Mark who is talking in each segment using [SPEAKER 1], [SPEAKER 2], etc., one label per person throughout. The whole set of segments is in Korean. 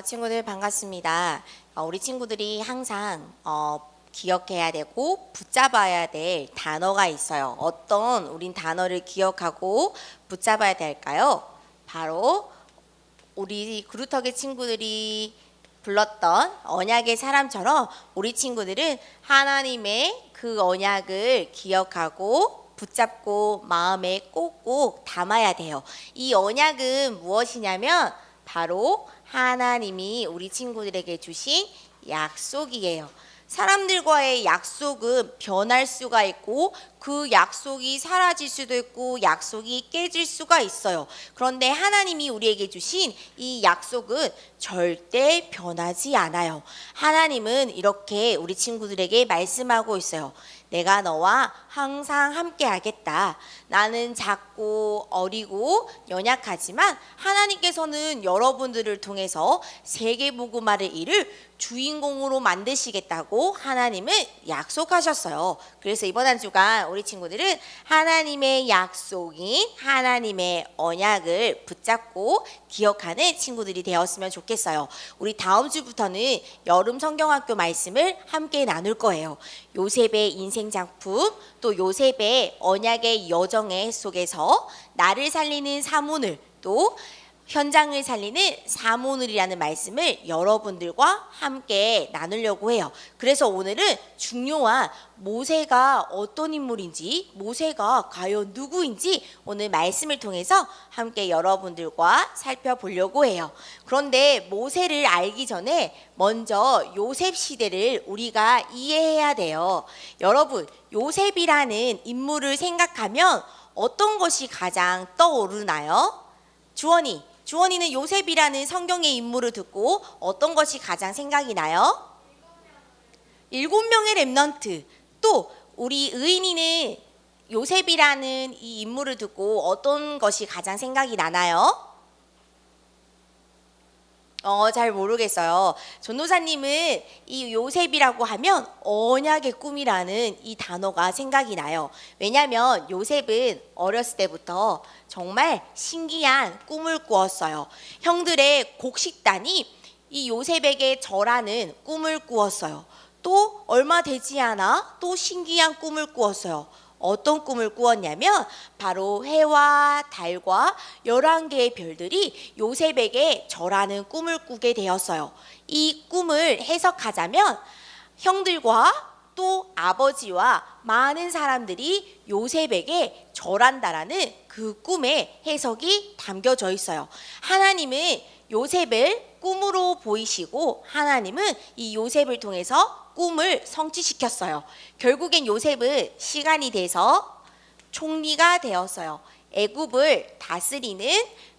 [SPEAKER 1] 친구들 반갑습니다. 우리 친구들이 항상 기억해야 되고 붙잡아야 될 단어가 있어요. 어떤 우린 단어를 기억하고 붙잡아야 될까요? 바로 우리 그루터기 친구들이 불렀던 언약의 사람처럼 우리 친구들은 하나님의 그 언약을 기억하고 붙잡고 마음에 꼭꼭 담아야 돼요. 이 언약은 무엇이냐면 바로 하나님이 우리 친구들에게 주신 약속이에요. 사람들과의 약속은 변할 수가 있고 그 약속이 사라질 수도 있고 약속이 깨질 수가 있어요. 그런데 하나님이 우리에게 주신 이 약속은 절대 변하지 않아요. 하나님은 이렇게 우리 친구들에게 말씀하고 있어요. 내가 너와 항상 함께 하겠다. 나는 작고 어리고 연약하지만 하나님께서는 여러분들을 통해서 세계복음화를 이룰 주인공으로 만드시겠다고 하나님은 약속하셨어요. 그래서 이번 한 주간 우리 친구들은 하나님의 약속인 하나님의 언약을 붙잡고 기억하는 친구들이 되었으면 좋겠어요. 우리 다음 주부터는 여름 성경학교 말씀을 함께 나눌 거예요. 요셉의 인생 작품, 또 요셉의 언약의 여정의 속에서 나를 살리는 사모늘, 또 현장을 살리는 사모늘이라는 말씀을 여러분들과 함께 나누려고 해요. 그래서 오늘은 중요한 모세가 어떤 인물인지, 모세가 과연 누구인지 오늘 말씀을 통해서 함께 여러분들과 살펴보려고 해요. 그런데 모세를 알기 전에 먼저 요셉 시대를 우리가 이해해야 돼요. 여러분, 요셉이라는 인물을 생각하면 어떤 것이 가장 떠오르나요? 주원이는 요셉이라는 성경의 인물을 듣고 어떤 것이 가장 생각이 나요? 7명의 렘넌트. 또 우리 의인이는 요셉이라는 이 인물을 듣고 어떤 것이 가장 생각이 나나요? 잘 모르겠어요. 전도사님은 이 요셉이라고 하면 언약의 꿈이라는 이 단어가 생각이 나요. 왜냐하면 요셉은 어렸을 때부터 정말 신기한 꿈을 꾸었어요. 형들의 곡식단이 이 요셉에게 절하는 꿈을 꾸었어요. 또 얼마 되지 않아 또 신기한 꿈을 꾸었어요. 어떤 꿈을 꾸었냐면 바로 해와 달과 11개의 별들이 요셉에게 절하는 꿈을 꾸게 되었어요. 이 꿈을 해석하자면 형들과 또 아버지와 많은 사람들이 요셉에게 절한다라는 그 꿈의 해석이 담겨져 있어요. 하나님은 요셉을 꿈으로 보이시고 하나님은 이 요셉을 통해서 꿈을 성취시켰어요. 결국엔 요셉은 시간이 돼서 총리가 되었어요. 애굽을 다스리는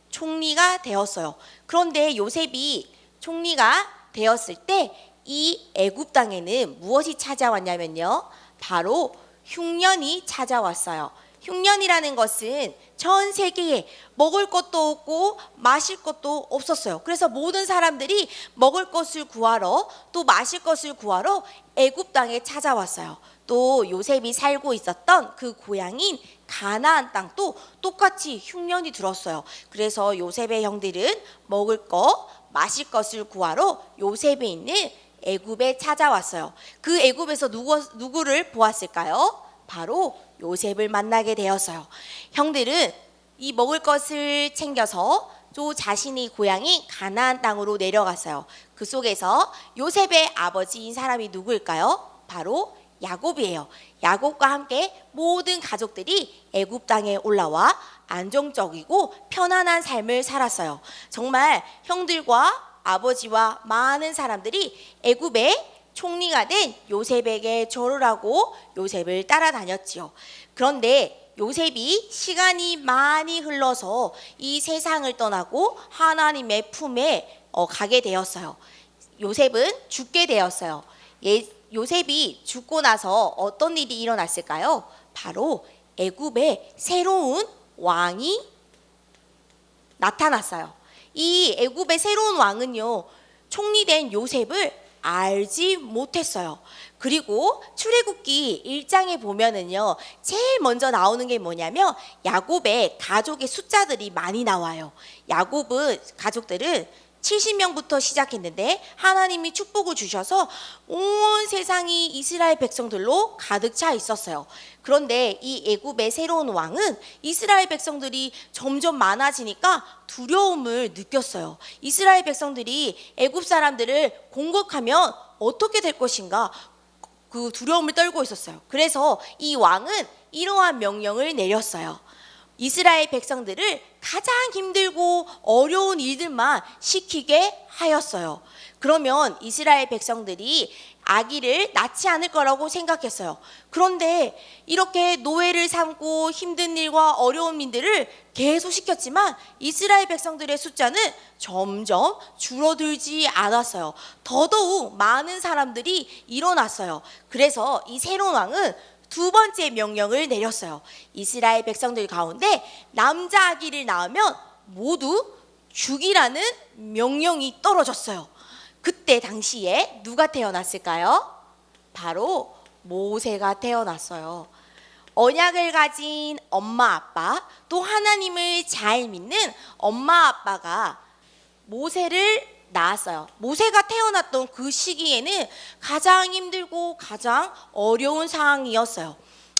[SPEAKER 1] 총리가 되었어요. 그런데 요셉이 총리가 되었을 때 이 애굽 땅에는 무엇이 찾아왔냐면요. 바로 흉년이 찾아왔어요. 흉년이라는 것은 전 세계에 먹을 것도 없고 마실 것도 없었어요. 그래서 모든 사람들이 먹을 것을 구하러 또 마실 것을 구하러 애굽 땅에 찾아왔어요. 또 요셉이 살고 있었던 그 고향인 가나안 땅도 똑같이 흉년이 들었어요. 그래서 요셉의 형들은 먹을 것, 마실 것을 구하러 요셉에 있는 애굽에 찾아왔어요. 그 애굽에서 누구를 보았을까요? 바로 요셉을 만나게 되었어요. 형들은 이 먹을 것을 챙겨서 또 자신의 고향인 가나안 땅으로 내려갔어요. 그 속에서 요셉의 아버지인 사람이 누구일까요? 바로 야곱이에요. 야곱과 함께 모든 가족들이 애굽 땅에 올라와 안정적이고 편안한 삶을 살았어요. 정말 형들과 아버지와 많은 사람들이 애굽의 총리가 된 요셉에게 절을 하고 요셉을 따라다녔지요. 그런데 요셉이 시간이 많이 흘러서 이 세상을 떠나고 하나님의 품에 가게 되었어요. 요셉은 죽게 되었어요. 요셉이 죽고 나서 어떤 일이 일어났을까요? 바로 애굽에 새로운 왕이 나타났어요. 이 애굽의 새로운 왕은요, 총리된 요셉을 알지 못했어요. 그리고 출애굽기 1장에 보면은요, 제일 먼저 나오는 게 뭐냐면 야곱의 가족의 숫자들이 많이 나와요. 야곱은 가족들은 70명부터 시작했는데 하나님이 축복을 주셔서 온 세상이 이스라엘 백성들로 가득 차 있었어요. 그런데 이 애굽의 새로운 왕은 이스라엘 백성들이 점점 많아지니까 두려움을 느꼈어요. 이스라엘 백성들이 애굽 사람들을 공격하면 어떻게 될 것인가, 그 두려움을 떨고 있었어요. 그래서 이 왕은 이러한 명령을 내렸어요. 이스라엘 백성들을 가장 힘들고 어려운 일들만 시키게 하였어요. 그러면 이스라엘 백성들이 아기를 낳지 않을 거라고 생각했어요. 그런데 이렇게 노예를 삼고 힘든 일과 어려운 일들을 계속 시켰지만 이스라엘 백성들의 숫자는 점점 줄어들지 않았어요. 더더욱 많은 사람들이 일어났어요. 그래서 이 새로운 왕은 두 번째 명령을 내렸어요. 이스라엘 백성들 가운데 남자 아기를 낳으면 모두 죽이라는 명령이 떨어졌어요. 그때 당시에 누가 태어났을까요? 바로 모세가 태어났어요. 언약을 가진 엄마 아빠, 또 하나님을 잘 믿는 엄마 아빠가 모세를 낳았어요. 모세가 태어났던 그 시기에는 가장 힘들고 가장 어려운 상황이었어요.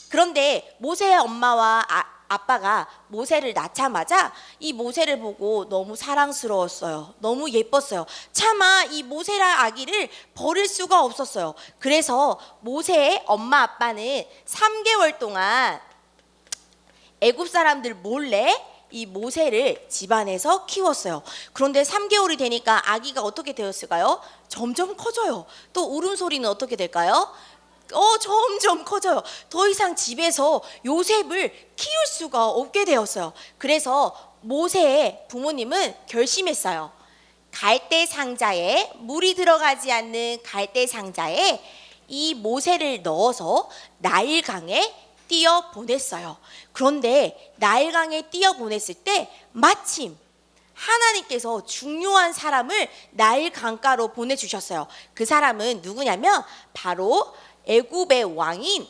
[SPEAKER 1] 그런데 모세의 엄마와 아빠가 모세를 낳자마자 이 모세를 보고 너무 사랑스러웠어요. 너무 예뻤어요. 차마 이 모세라 아기를 버릴 수가 없었어요. 그래서 모세의 엄마 아빠는 3개월 동안 애굽 사람들 몰래 이 모세를 집안에서 키웠어요. 그런데 3개월이 되니까 아기가 어떻게 되었을까요? 점점 커져요. 또 울음소리는 어떻게 될까요? 점점 커져요. 더 이상 집에서 요셉을 키울 수가 없게 되었어요. 그래서 모세의 부모님은 결심했어요. 갈대 상자에, 물이 들어가지 않는 갈대 상자에 이 모세를 넣어서 나일강에 띄어 보냈어요. 그런데 나일강에 띄어 보냈을 때 마침 하나님께서 중요한 사람을 나일강가로 보내주셨어요. 그 사람은 누구냐면 바로 애굽의 왕인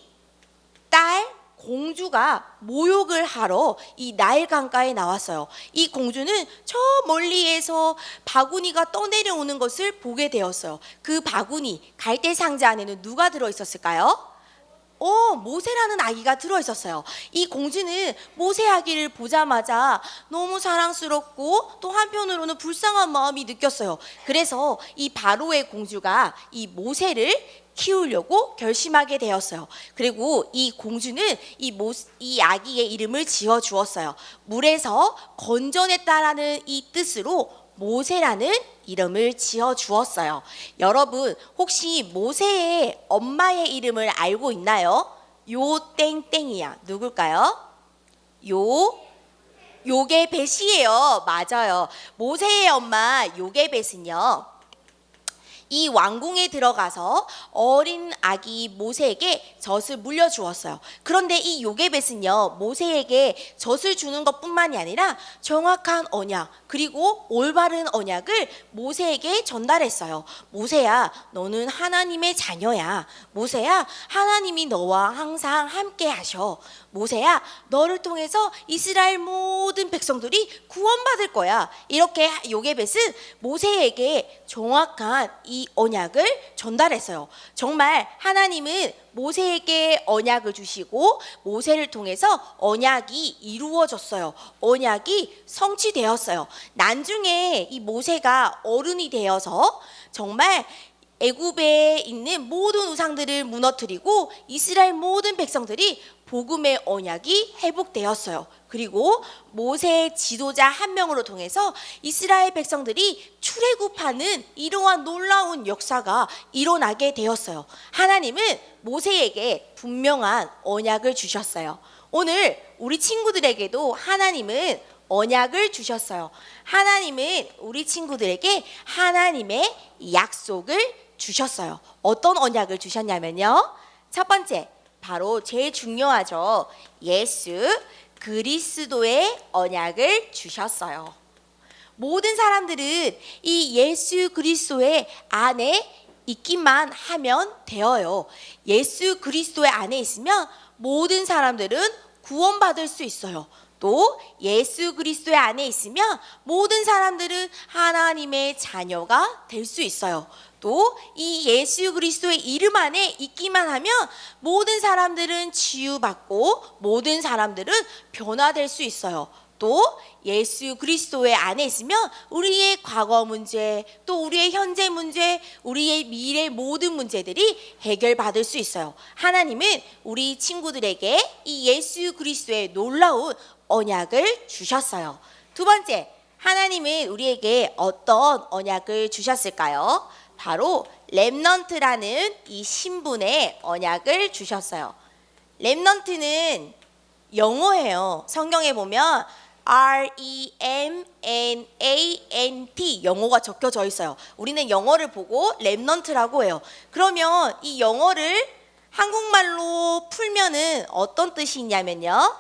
[SPEAKER 1] 딸 공주가 모욕을 하러 이 나일강가에 나왔어요. 이 공주는 저 멀리에서 바구니가 떠내려오는 것을 보게 되었어요. 그 바구니, 갈대 상자 안에는 누가 들어있었을까요? 모세라는 아기가 들어있었어요. 이 공주는 모세 아기를 보자마자 너무 사랑스럽고 또 한편으로는 불쌍한 마음이 느꼈어요. 그래서 이 바로의 공주가 이 모세를 키우려고 결심하게 되었어요. 그리고 이 공주는 이 아기의 이름을 지어 주었어요. 물에서 건져냈다라는 이 뜻으로 모세라는 이름을 지어 주었어요. 여러분 혹시 모세의 엄마의 이름을 알고 있나요? 요땡땡이야. 누굴까요? 요게벳이에요. 맞아요. 모세의 엄마 요게벳은요, 이 왕궁에 들어가서 어린 아기 모세에게 젖을 물려주었어요. 그런데 이 요게벳은요, 모세에게 젖을 주는 것뿐만이 아니라 정확한 언약, 그리고 올바른 언약을 모세에게 전달했어요. 모세야, 너는 하나님의 자녀야. 모세야, 하나님이 너와 항상 함께 하셔. 모세야, 너를 통해서 이스라엘 모든 백성들이 구원받을 거야. 이렇게 요게벳은 모세에게 정확한 이 언약을 전달했어요. 정말 하나님은 모세에게 언약을 주시고 모세를 통해서 언약이 이루어졌어요. 언약이 성취되었어요. 나중에 이 모세가 어른이 되어서 정말 애굽에 있는 모든 우상들을 무너뜨리고 이스라엘 모든 백성들이 복음의 언약이 회복되었어요. 그리고 모세의 지도자 한 명으로 통해서 이스라엘 백성들이 출애굽하는 이러한 놀라운 역사가 일어나게 되었어요. 하나님은 모세에게 분명한 언약을 주셨어요. 오늘 우리 친구들에게도 하나님은 언약을 주셨어요. 하나님은 우리 친구들에게 하나님의 약속을 주셨어요. 어떤 언약을 주셨냐면요, 첫 번째, 바로 제일 중요하죠. 예수 그리스도의 언약을 주셨어요. 모든 사람들은 이 예수 그리스도의 안에 있기만 하면 되어요. 예수 그리스도의 안에 있으면 모든 사람들은 구원받을 수 있어요. 또 예수 그리스도의 안에 있으면 모든 사람들은 하나님의 자녀가 될 수 있어요. 또 이 예수 그리스도의 이름 안에 있기만 하면 모든 사람들은 치유받고 모든 사람들은 변화될 수 있어요. 또 예수 그리스도의 안에 있으면 우리의 과거 문제, 또 우리의 현재 문제, 우리의 미래 모든 문제들이 해결받을 수 있어요. 하나님은 우리 친구들에게 이 예수 그리스도의 놀라운 언약을 주셨어요. 두 번째, 하나님은 우리에게 어떤 언약을 주셨을까요? 바로 렘넌트라는 이 신분의 언약을 주셨어요. 렘넌트는 영어예요. 성경에 보면 REMNANT 영어가 적혀져 있어요. 우리는 영어를 보고 렘넌트라고 해요. 그러면 이 영어를 한국말로 풀면은 어떤 뜻이 있냐면요.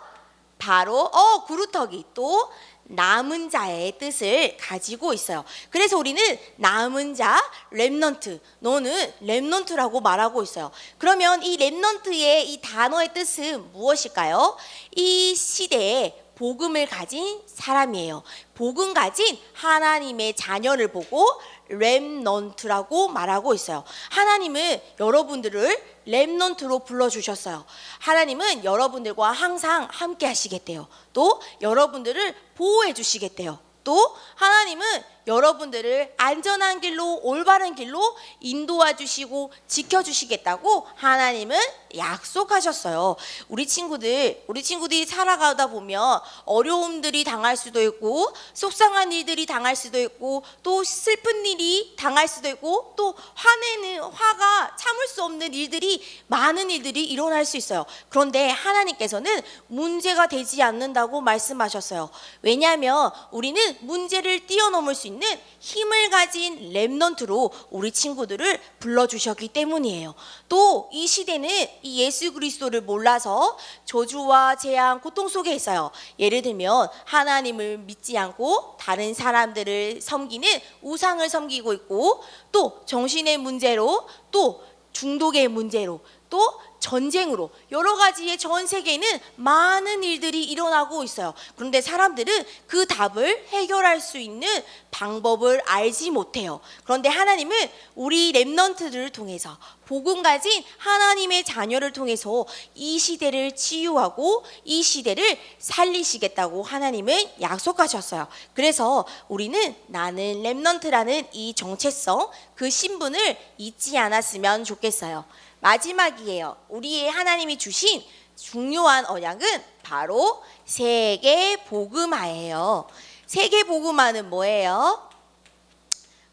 [SPEAKER 1] 바로 구루터기, 또 남은 자의 뜻을 가지고 있어요. 그래서 우리는 남은 자, 렘넌트, 너는 렘넌트라고 말하고 있어요. 그러면 이 렘넌트의 이 단어의 뜻은 무엇일까요? 이 시대에 복음을 가진 사람이에요. 복음 가진 하나님의 자녀를 보고 렘넌트라고 말하고 있어요. 하나님은 여러분들을 렘넌트로 불러주셨어요. 하나님은 여러분들과 항상 함께 하시겠대요. 또 여러분들을 보호해 주시겠대요. 또 하나님은 여러분들을 안전한 길로, 올바른 길로 인도해 주시고 지켜주시겠다고 하나님은 약속하셨어요. 우리 친구들이 살아가다 보면 어려움들이 당할 수도 있고, 속상한 일들이 당할 수도 있고, 또 슬픈 일이 당할 수도 있고, 또 화가 참을 수 없는 일들이, 많은 일들이 일어날 수 있어요. 그런데 하나님께서는 문제가 되지 않는다고 말씀하셨어요. 왜냐하면 우리는 문제를 뛰어넘을 수 있는 힘을 가진 렘넌트로 우리 친구들을 불러주셨기 때문이에요. 또 이 시대는 이 예수 그리스도를 몰라서 저주와 재앙, 고통 속에 있어요. 예를 들면 하나님을 믿지 않고 다른 사람들을 섬기는 우상을 섬기고 있고, 또 정신의 문제로, 또 중독의 문제로, 또 전쟁으로, 여러 가지의 전 세계에는 많은 일들이 일어나고 있어요. 그런데 사람들은 그 답을 해결할 수 있는 방법을 알지 못해요. 그런데 하나님은 우리 렘넌트들을 통해서, 복음 가진 하나님의 자녀를 통해서 이 시대를 치유하고 이 시대를 살리시겠다고 하나님은 약속하셨어요. 그래서 우리는 나는 렘넌트라는 이 정체성, 그 신분을 잊지 않았으면 좋겠어요. 마지막이에요. 우리의 하나님이 주신 중요한 언약은 바로 세계 복음화예요. 세계 복음화는 뭐예요?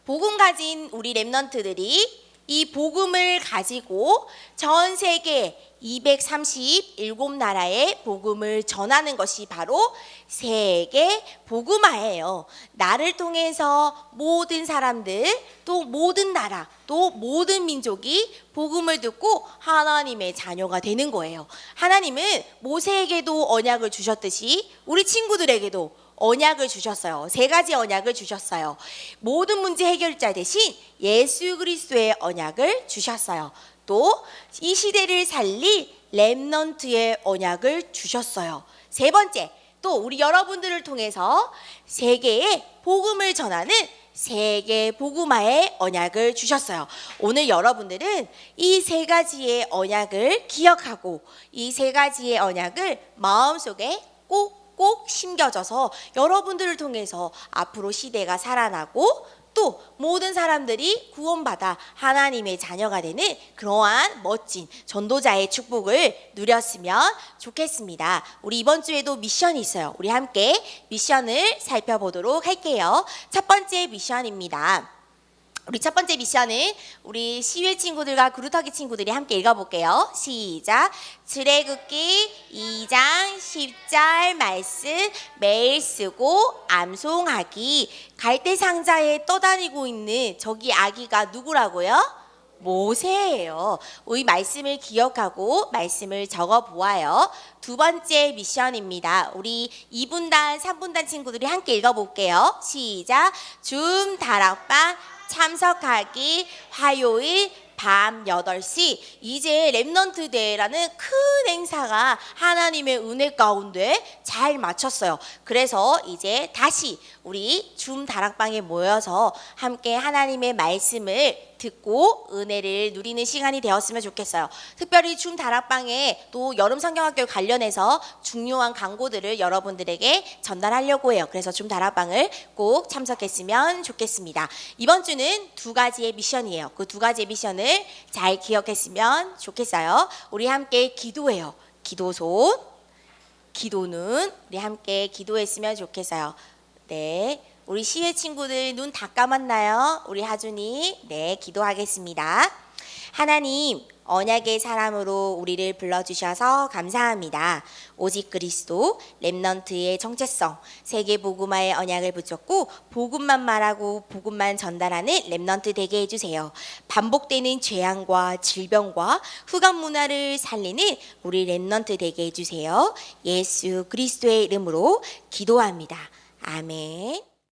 [SPEAKER 1] 복음 가진 우리 렘넌트들이 이 복음을 가지고 전 세계 237나라의 복음을 전하는 것이 바로 세계 복음화예요. 나를 통해서 모든 사람들, 또 모든 나라, 또 모든 민족이 복음을 듣고 하나님의 자녀가 되는 거예요. 하나님은 모세에게도 언약을 주셨듯이 우리 친구들에게도 언약을 주셨어요. 3가지 언약을 주셨어요. 모든 문제 해결자 대신 예수 그리스도의 언약을 주셨어요. 또 이 시대를 살릴 렘넌트의 언약을 주셨어요. 3번째, 또 우리 여러분들을 통해서 세계에 복음을 전하는 세계 복음화의 언약을 주셨어요. 오늘 여러분들은 이 3가지의 언약을 기억하고 이 3가지의 언약을 마음속에 꼭 심겨져서 여러분들을 통해서 앞으로 시대가 살아나고 또 모든 사람들이 구원받아 하나님의 자녀가 되는 그러한 멋진 전도자의 축복을 누렸으면 좋겠습니다. 우리 이번 주에도 미션이 있어요. 우리 함께 미션을 살펴보도록 할게요. 첫 번째 미션입니다. 우리 첫 번째 미션은 우리 시외 친구들과 구루터기 친구들이 함께 읽어볼게요. 시작. 출애굽기 2장 10절 말씀 매일 쓰고 암송하기. 갈대 상자에 떠다니고 있는 저기 아기가 누구라고요? 모세예요. 이 말씀을 기억하고 말씀을 적어 보아요. 두 번째 미션입니다. 우리 2분단, 3분단 친구들이 함께 읽어볼게요. 시작. 줌 다락방 참석하기. 화요일 밤 8시 이제 렘넌트 데이라는 큰 행사가 하나님의 은혜 가운데 잘 마쳤어요. 그래서 이제 다시 우리 줌 다락방에 모여서 함께 하나님의 말씀을 듣고 은혜를 누리는 시간이 되었으면 좋겠어요. 특별히 줌 다락방에 또 여름 성경학교 관련해서 중요한 광고들을 여러분들에게 전달하려고 해요. 그래서 줌 다락방을 꼭 참석했으면 좋겠습니다. 이번 주는 2가지의 미션이에요. 그 2가지의 미션을 잘 기억했으면 좋겠어요. 우리 함께 기도해요. 기도손, 기도는 우리 함께 기도했으면 좋겠어요. 네, 우리 시혜 친구들 눈 다 감았나요? 우리 하준이 네 기도하겠습니다. 하나님 언약의 사람으로 우리를 불러주셔서 감사합니다. 오직 그리스도 렘넌트의 정체성 세계 복음화의 언약을 붙잡고 복음만 말하고 복음만 전달하는 렘넌트 되게 해주세요. 반복되는 재앙과 질병과 흑암 문화를 살리는 우리 렘넌트 되게 해주세요. 예수 그리스도의 이름으로 기도합니다. 아멘.